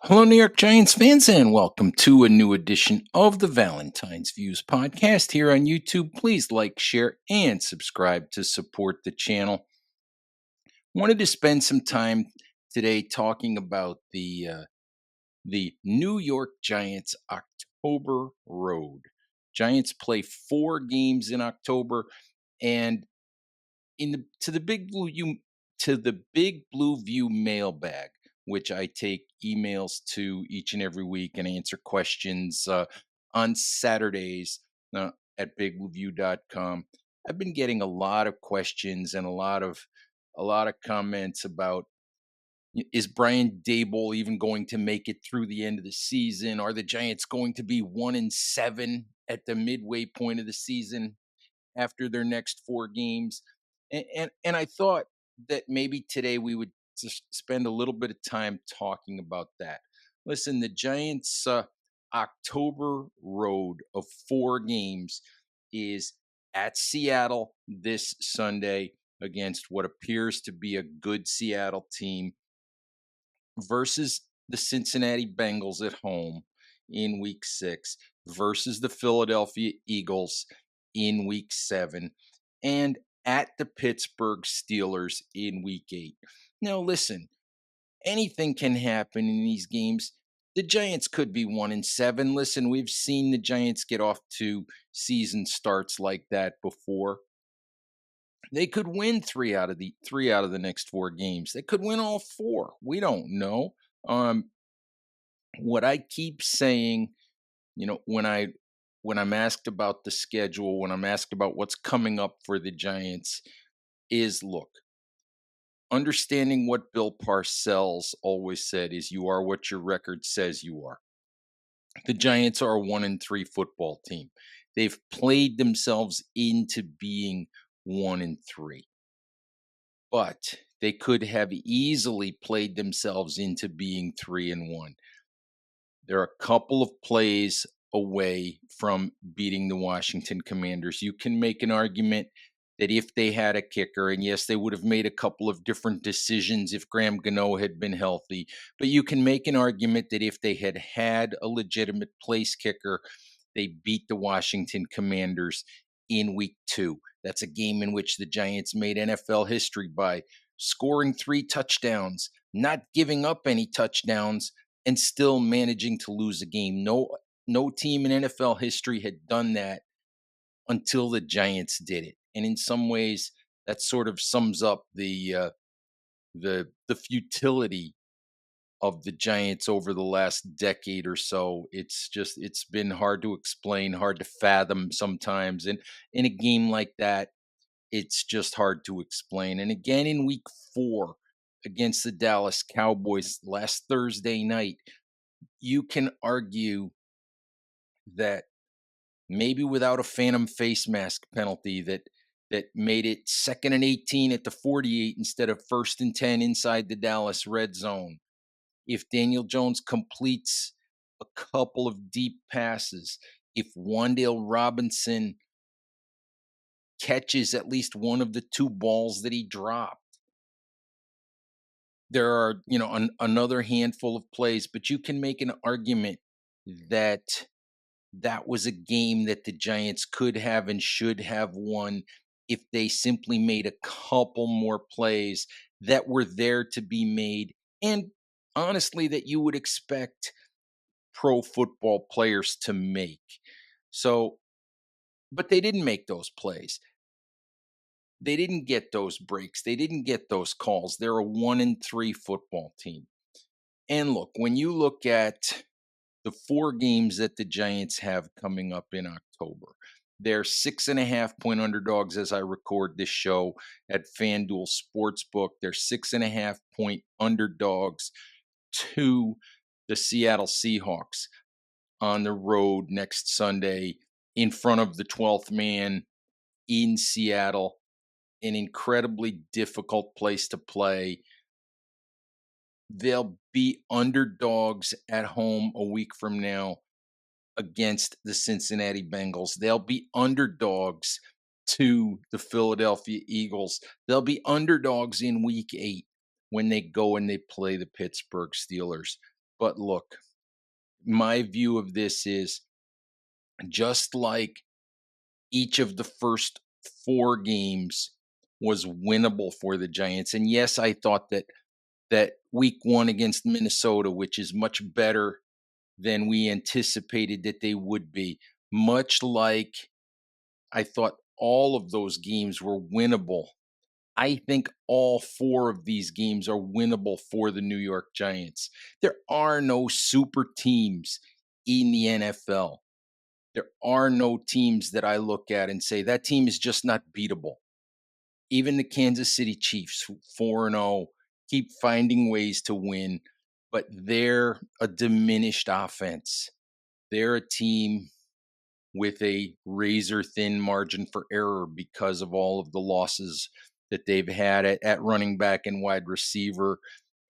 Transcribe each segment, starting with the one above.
Hello, New York Giants fans, and welcome to a new edition of the Valentine's Views podcast here on YouTube. Please like, share, and subscribe to support the channel. Wanted to spend some time today talking about the New York Giants October Road. Giants play 4 games in October, and in the to the Big Blue View mailbag, which I take emails to each and every week and answer questions on Saturdays at bigblueview.com. I've been getting a lot of questions and a lot of comments about is Brian Dable even going to make it through the end of the season? Are the Giants going to be 1-7 at the midway point of the season after their next 4 games? And I thought that maybe today we would just spend a little bit of time talking about that. Listen, the Giants' October road of 4 games is at Seattle this Sunday against what appears to be a good Seattle team versus the Cincinnati Bengals at home in week 6 versus the Philadelphia Eagles in week 7 and at the Pittsburgh Steelers in week 8. Now, listen, anything can happen in these games. The Giants could be 1-7. Listen, we've seen the Giants get off to season starts like that before. They could win three out of the next 4 games. They could win all 4. We don't know. Um, what I keep saying, when I'm asked about the schedule, when I'm asked about what's coming up for the Giants, is look, understanding what Bill Parcells always said is you are what your record says you are. The Giants are a 1-3 football team. They've played themselves into being 1-3. But they could have easily played themselves into being 3-1. They're a couple of plays away from beating the Washington Commanders. You can make an argument that if they had a kicker, and yes, they would have made a couple of different decisions if Graham Gano had been healthy, but you can make an argument that if they had had a legitimate place kicker, they beat the Washington Commanders in week 2. That's a game in which the Giants made NFL history by scoring 3 touchdowns, not giving up any touchdowns, and still managing to lose a game. No team in NFL history had done that until the Giants did it. And in some ways, that sort of sums up the futility of the Giants over the last decade or so. It's been hard to explain, hard to fathom sometimes. And in a game like that, it's just hard to explain. And again in week 4 against the Dallas Cowboys last Thursday night, you can argue that maybe without a phantom face mask penalty that made it 2nd and 18 at the 48 instead of 1st and 10 inside the Dallas red zone. If Daniel Jones completes a couple of deep passes, if Wan'Dale Robinson catches at least one of the 2 balls that he dropped, there are, another handful of plays, but you can make an argument that that was a game that the Giants could have and should have won if they simply made a couple more plays that were there to be made, and honestly, that you would expect pro football players to make. So, but they didn't make those plays. They didn't get those breaks. They didn't get those calls. They're a 1-3 football team. And look, when you look at the 4 games that the Giants have coming up in October, they're 6.5-point underdogs as I record this show at FanDuel Sportsbook. They're 6.5-point underdogs to the Seattle Seahawks on the road next Sunday in front of the 12th man in Seattle, an incredibly difficult place to play. They'll be underdogs at home a week from now against the Cincinnati Bengals. They'll be underdogs to the Philadelphia Eagles. They'll be underdogs in week 8 when they go and they play the Pittsburgh Steelers. But look, my view of this is just like each of the first 4 games was winnable for the Giants. And yes, I thought that week 1 against Minnesota, which is much better than we anticipated that they would be, much like I thought all of those games were winnable. I think all 4 of these games are winnable for the New York Giants. There are no super teams in the NFL. There are no teams that I look at and say that team is just not beatable. Even the Kansas City Chiefs, 4-0, keep finding ways to win, but they're a diminished offense. They're a team with a razor thin margin for error because of all of the losses that they've had at running back and wide receiver.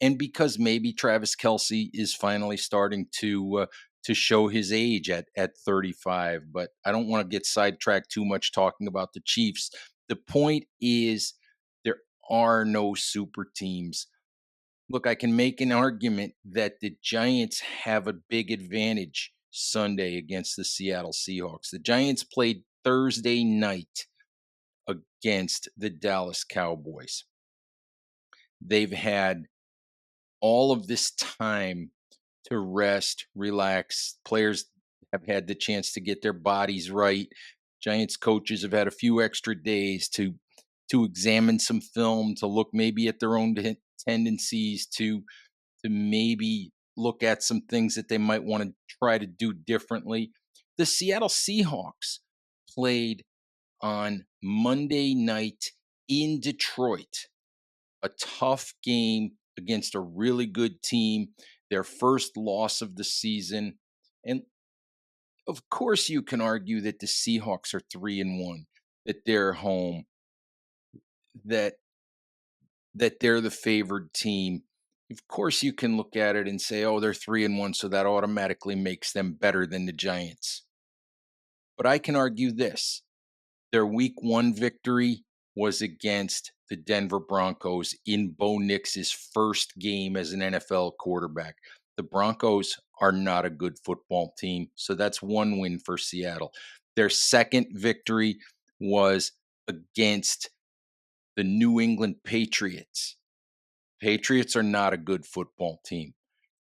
And because maybe Travis Kelsey is finally starting to show his age at 35. But I don't want to get sidetracked too much talking about the Chiefs. The point is there are no super teams. Look, I can make an argument that the Giants have a big advantage Sunday against the Seattle Seahawks. The Giants played Thursday night against the Dallas Cowboys. They've had all of this time to rest, relax. Players have had the chance to get their bodies right. Giants coaches have had a few extra days to examine some film, to look maybe at their own tendencies, to maybe look at some things that they might want to try to do differently. The Seattle Seahawks played on Monday night in Detroit, a tough game against a really good team, their first loss of the season. And of course, you can argue that the Seahawks are 3-1, that they're home, that they're the favored team. Of course, you can look at it and say, "Oh, they're 3-1, so that automatically makes them better than the Giants." But I can argue this: their Week 1 victory was against the Denver Broncos in Bo Nix's first game as an NFL quarterback. The Broncos are not a good football team, so that's one win for Seattle. Their second victory was against the New England Patriots. Patriots are not a good football team.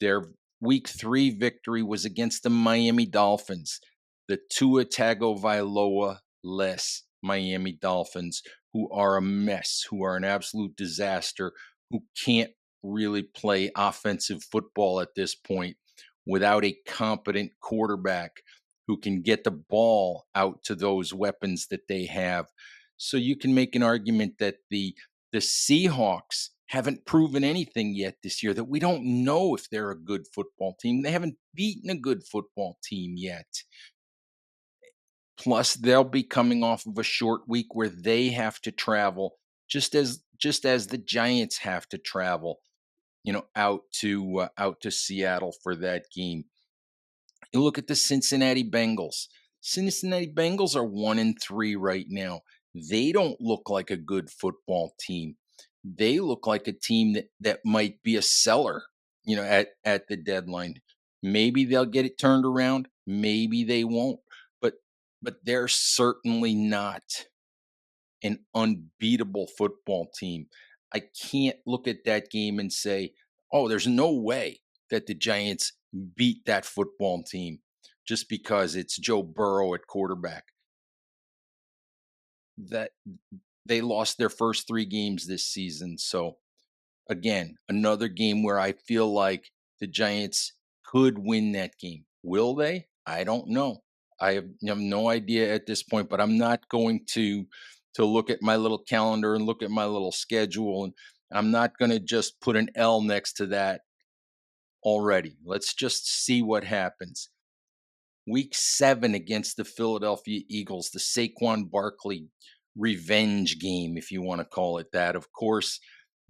Their week 3 victory was against the Miami Dolphins, the Tua Tagovailoa less Miami Dolphins, who are a mess, who are an absolute disaster, who can't really play offensive football at this point without a competent quarterback who can get the ball out to those weapons that they have. So you can make an argument that the Seahawks haven't proven anything yet this year, that we don't know if they're a good football team. They haven't beaten a good football team yet. Plus, they'll be coming off of a short week where they have to travel, just as the Giants have to travel, out to Seattle for that game. You look at the Cincinnati Bengals. Cincinnati Bengals are 1-3 right now. They don't look like a good football team. They look like a team that might be a seller, at the deadline. Maybe they'll get it turned around. Maybe they won't. But they're certainly not an unbeatable football team. I can't look at that game and say, "Oh, there's no way that the Giants beat that football team just because it's Joe Burrow at quarterback." That they lost their first 3 games this season. So, again, another game where I feel like the Giants could win that game. Will they? I don't know. I have no idea at this point, but I'm not going to look at my little calendar and look at my little schedule, and I'm not going to just put an L next to that already. Let's just see what happens. Week 7 against the Philadelphia Eagles, the Saquon Barkley revenge game, if you want to call it that. Of course,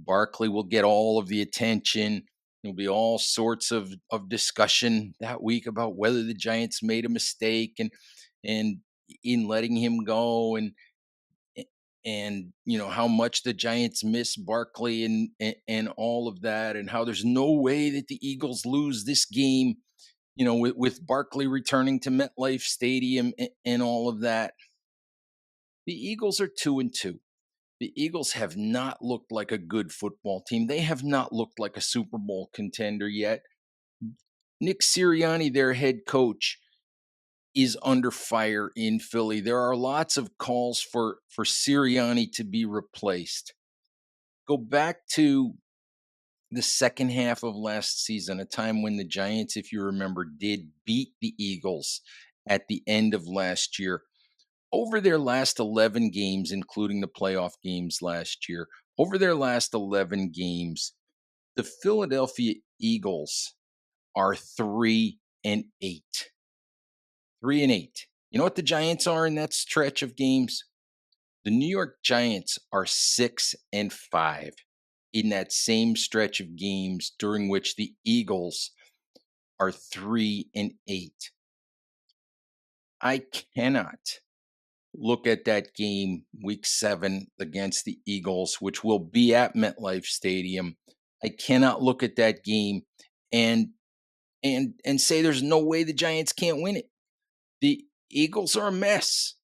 Barkley will get all of the attention. There'll be all sorts of discussion that week about whether the Giants made a mistake and in letting him go. And and how much the Giants miss Barkley and all of that, and how there's no way that the Eagles lose this game, with Barkley returning to MetLife Stadium and all of that. The Eagles are 2-2. The Eagles have not looked like a good football team. They have not looked like a Super Bowl contender yet. Nick Sirianni, their head coach, is under fire in Philly. There are lots of calls for Sirianni to be replaced. Go back to the second half of last season, a time when the Giants, if you remember, did beat the Eagles at the end of last year. Over their last 11 games, including the playoff games last year, over their last 11 games, the Philadelphia Eagles are 3-8. 3-8. You know what the Giants are in that stretch of games? The New York Giants are 6-5 in that same stretch of games during which the Eagles are 3-8. I cannot look at that game week 7 against the Eagles, which will be at MetLife Stadium. I cannot look at that game and and say there's no way the Giants can't win it. The Eagles are a mess.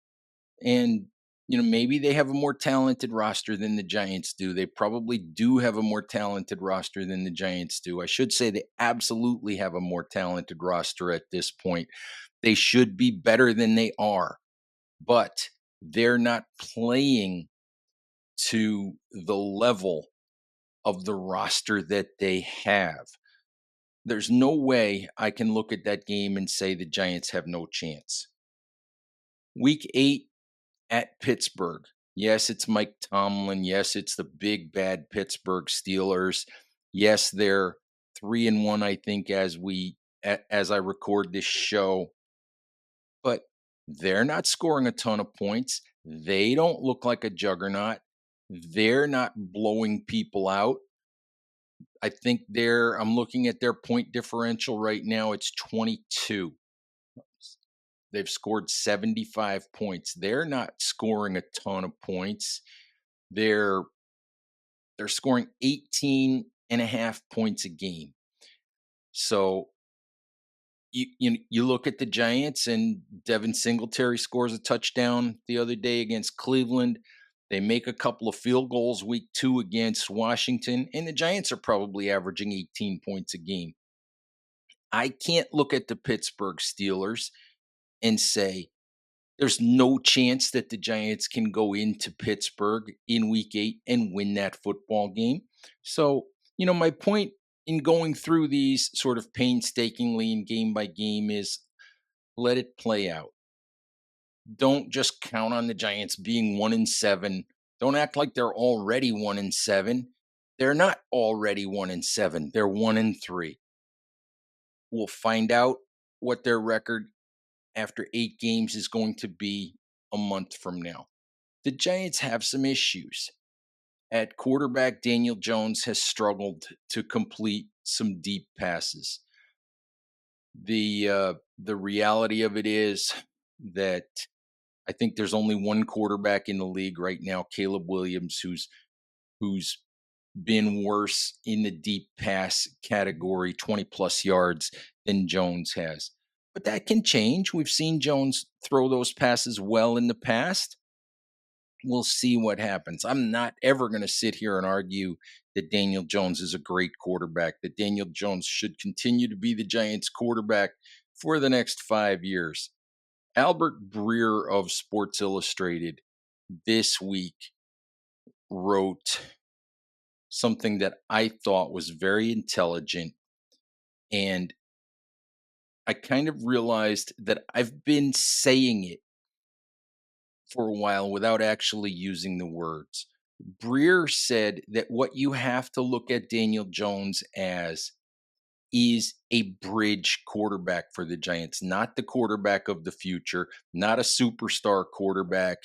And maybe they have a more talented roster than the Giants do. They probably do have a more talented roster than the Giants do. I should say they absolutely have a more talented roster at this point. They should be better than they are, but they're not playing to the level of the roster that they have. There's no way I can look at that game and say the Giants have no chance. Week 8 at Pittsburgh. Yes, it's Mike Tomlin. Yes, it's the big bad Pittsburgh Steelers. Yes, they're 3-1, I think, as I record this show. But they're not scoring a ton of points. They don't look like a juggernaut. They're not blowing people out. I think I'm looking at their point differential right now. It's 22. They've scored 75 points. They're not scoring a ton of points. They're scoring 18 and a half points a game. So you look at the Giants, and Devin Singletary scores a touchdown the other day against Cleveland. They make a couple of field goals week 2 against Washington, and the Giants are probably averaging 18 points a game. I can't look at the Pittsburgh Steelers and say there's no chance that the Giants can go into Pittsburgh in week 8 and win that football game. So, my point in going through these sort of painstakingly and game by game is let it play out. Don't just count on the Giants being 1-7. Don't act like they're already 1-7. They're not already 1-7. They're 1-3. We'll find out what their record after 8 games is going to be a month from now. The Giants have some issues. At quarterback, Daniel Jones has struggled to complete some deep passes. The reality of it is that I think there's only one quarterback in the league right now, Caleb Williams, who's been worse in the deep pass category, 20 plus yards, than Jones has. But that can change. We've seen Jones throw those passes well in the past. We'll see what happens. I'm not ever going to sit here and argue that Daniel Jones is a great quarterback, that Daniel Jones should continue to be the Giants quarterback for the next 5 years. Albert Breer of Sports Illustrated this week wrote something that I thought was very intelligent, and I kind of realized that I've been saying it for a while without actually using the words. Breer said that what you have to look at Daniel Jones as is a bridge quarterback for the Giants, not the quarterback of the future, not a superstar quarterback,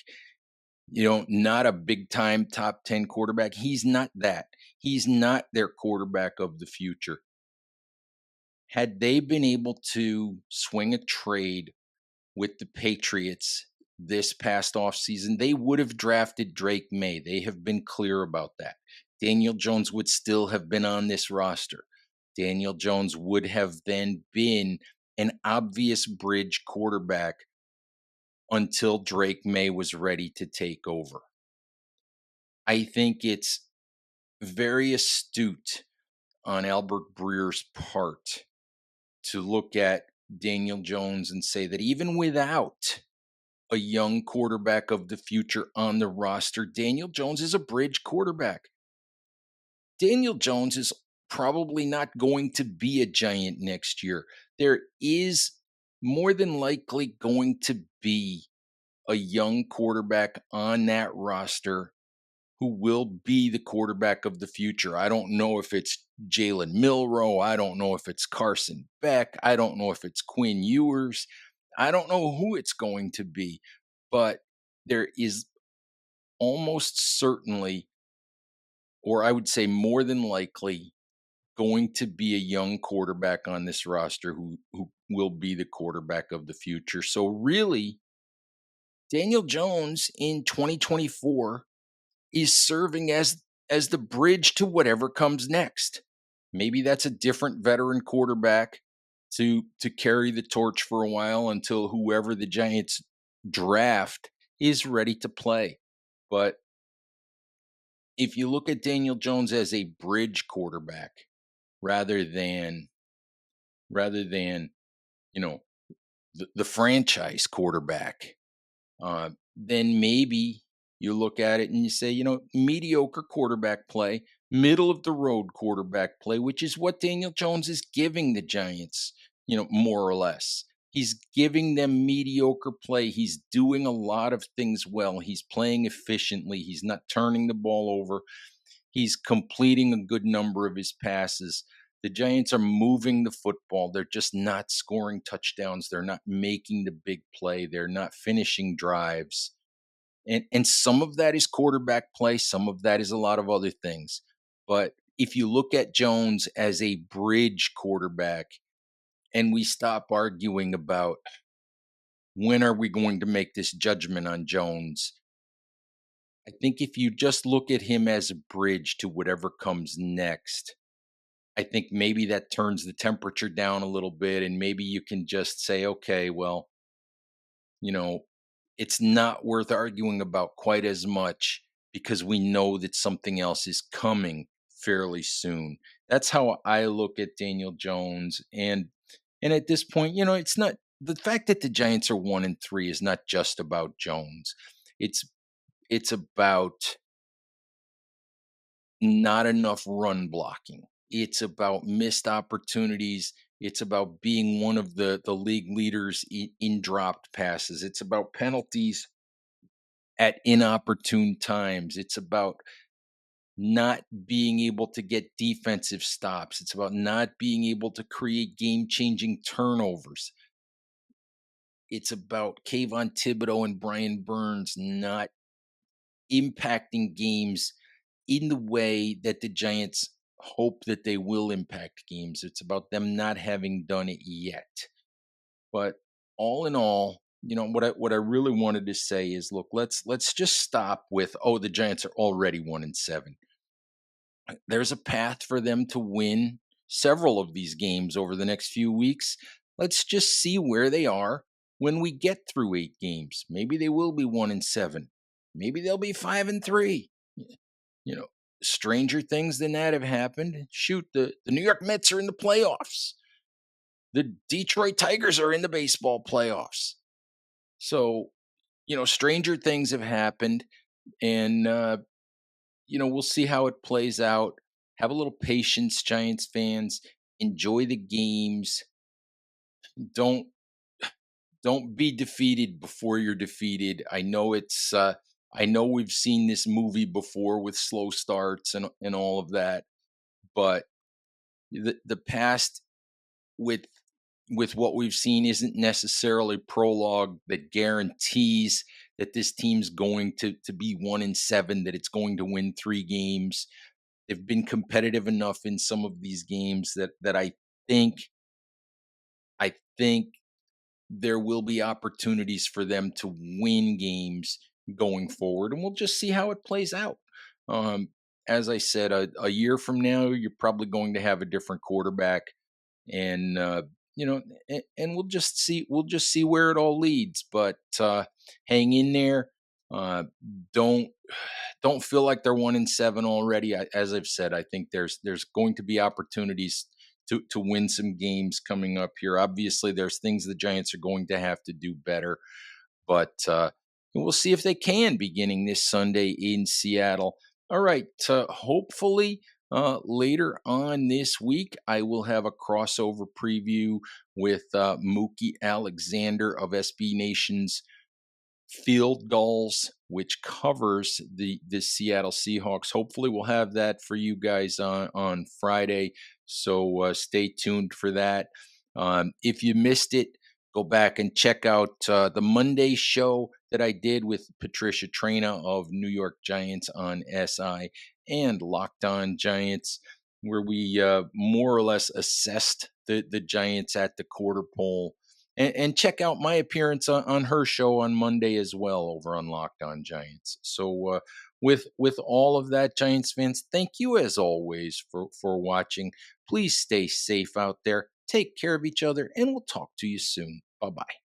not a big time top 10 quarterback. He's not that. He's not their quarterback of the future. Had they been able to swing a trade with the Patriots this past offseason, they would have drafted Drake May. They have been clear about that. Daniel Jones would still have been on this roster. Daniel Jones would have then been an obvious bridge quarterback until Drake May was ready to take over. I think it's very astute on Albert Breer's part to look at Daniel Jones and say that even without a young quarterback of the future on the roster, Daniel Jones is a bridge quarterback. Daniel Jones is probably not going to be a Giant next year. There is more than likely going to be a young quarterback on that roster who will be the quarterback of the future. I don't know if it's Jalen Milrow. I don't know if it's Carson Beck. I don't know if it's Quinn Ewers. I don't know who it's going to be, but there is almost certainly, or I would say more than likely, going to be a young quarterback on this roster who will be the quarterback of the future. So really, Daniel Jones in 2024 is serving as the bridge to whatever comes next. Maybe that's a different veteran quarterback to carry the torch for a while until whoever the Giants draft is ready to play. But if you look at Daniel Jones as a bridge quarterback rather than rather than you know the franchise quarterback, then maybe you look at it and you say, mediocre quarterback play, middle of the road quarterback play, which is what Daniel Jones is giving the Giants, more or less. He's giving them mediocre play. He's doing a lot of things well. He's playing efficiently. He's not turning the ball over. He's completing a good number of his passes. The Giants are moving the football. They're just not scoring touchdowns. They're not making the big play. They're not finishing drives. And some of that is quarterback play, some of that is a lot of other things. But if you look at Jones as a bridge quarterback and we stop arguing about when are we going to make this judgment on Jones, I think if you just look at him as a bridge to whatever comes next, I think maybe that turns the temperature down a little bit and maybe you can just say, okay, well, you know, it's not worth arguing about quite as much because we know that something else is coming fairly soon. That's how I look at Daniel Jones. And at this point, it's not the fact that the Giants are 1-3 is not just about Jones. It's it's about not enough run blocking. It's about missed opportunities. It's about being one of the league leaders in dropped passes. It's about penalties at inopportune times. It's about not being able to get defensive stops. It's about not being able to create game changing turnovers. It's about Kayvon Thibodeau and Brian Burns not impacting games in the way that the Giants hope that they will impact games. It's about them not having done it yet. But all in all, what I really wanted to say is, look, let's just stop with, oh, the Giants are already 1-7. There's a path for them to win several of these games over the next few weeks. Let's just see where they are when we get through 8 games. Maybe they will be 1-7. Maybe they'll be 5-3. You know, stranger things than that have happened. Shoot, the New York Mets are in the playoffs. The Detroit Tigers are in the baseball playoffs. So, stranger things have happened, and we'll see how it plays out. Have a little patience, Giants fans. Enjoy the games. Don't don't be defeated before you're defeated. I know we've seen this movie before with slow starts and all of that, but the past with what we've seen isn't necessarily prologue that guarantees that this team's going to be 1-7, that it's going to win 3 games. They've been competitive enough in some of these games that I think there will be opportunities for them to win games going forward, and we'll just see how it plays out. Um, as I said, a year from now, you're probably going to have a different quarterback, and you know, and we'll just see. We'll just see where it all leads. But hang in there. Uh, don't don't feel like they're 1-7 already. As I've said, I think there's going to be opportunities to win some games coming up here. Obviously, there's things the Giants are going to have to do better, but we'll see if they can beginning this Sunday in Seattle. All right, hopefully. Later on this week, I will have a crossover preview with Mookie Alexander of SB Nation's Field Gulls, which covers the Seattle Seahawks. Hopefully, we'll have that for you guys on Friday. So stay tuned for that. If you missed it, go back and check out the Monday show that I did with Patricia Traina of New York Giants on SI and Locked On Giants, where we more or less assessed the Giants at the quarter pole, and check out my appearance on her show on Monday as well over on Locked On Giants. So with all of that, Giants fans, thank you as always for watching. Please stay safe out there. Take care of each other, and we'll talk to you soon. Bye bye.